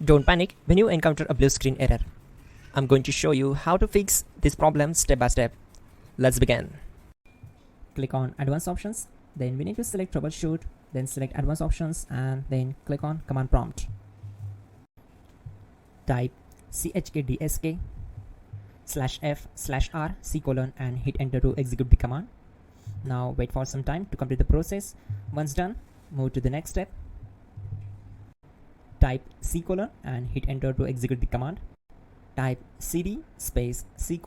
Don't panic when you encounter a blue screen error. I'm going to show you how to fix this problem step by step. Let's begin. Click on Advanced Options, then we need to select Troubleshoot, then select Advanced Options and then click on Command Prompt. Type chkdsk/f/r:" and hit enter to execute the command. Now wait for some time to complete the process. Once done, move to the next step. Type C:" and hit enter to execute the command. Type cd space C:/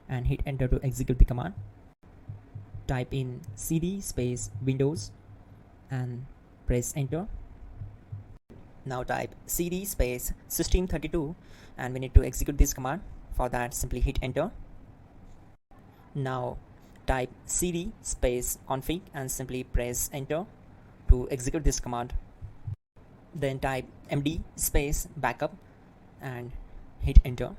and hit enter to execute the command. Type in cd space Windows and press enter. Now type cd space System32 and we need to execute this command. For that, simply hit enter. Now type cd space config and simply press enter to execute this command. Then type md space backup and hit enter.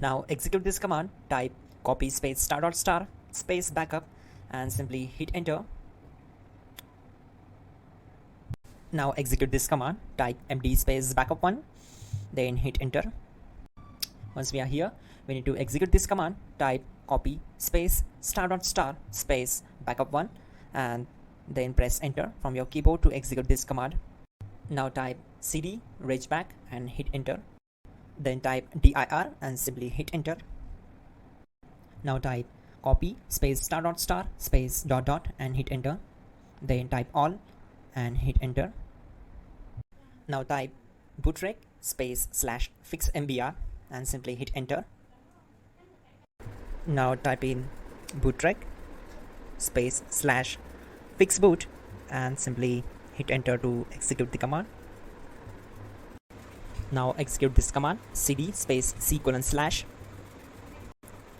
Now execute this command. Type copy space *** space backup and simply hit enter. Now execute this command. Type md space backup1, then hit enter. Once we are here, we need to execute this command. Type copy space ** space backup1 and then press enter from your keyboard to execute this command. Now type cd regback and hit enter. Then type dir and simply hit enter. Now type copy space ** space ... and hit enter. Then type all and hit enter. Now type bootrec space /fixmbr and simply hit enter. Now type in bootrec space /fixboot and simply hit enter to execute the command. Now execute this command cd space C:/.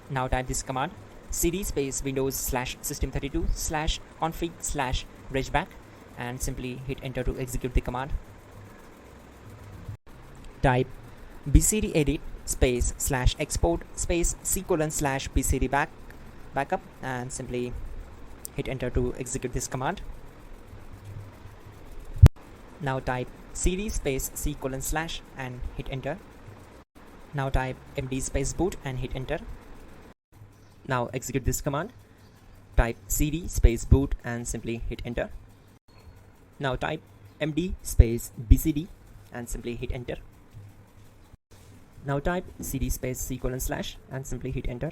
Now type this command cd space Windows /System32 /config /regback and simply hit enter to execute the command. Type bcd edit space /export space C:/ bcd backup and simply hit enter to execute this command. Now type cd space C:/ and hit enter. Now type md space boot and hit enter. Now execute this command. Type cd space boot and simply hit enter. Now type md space bcd and simply hit enter. Now type cd space C:/ and simply hit enter.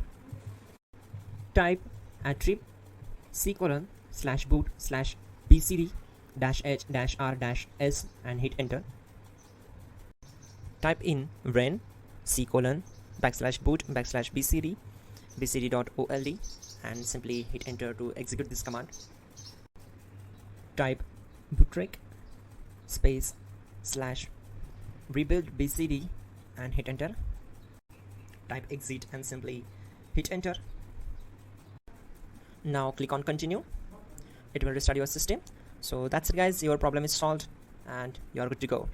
Type attrib C:/boot /bcd -h-r-s and hit enter. Type in ren C:/boot /bcd bcd.old and simply hit enter to execute this command. Type bootrec space /rebuild bcd and hit enter. Type exit and simply hit enter. Now click on continue. It will restart your system. So that's it guys, your problem is solved and you are good to go.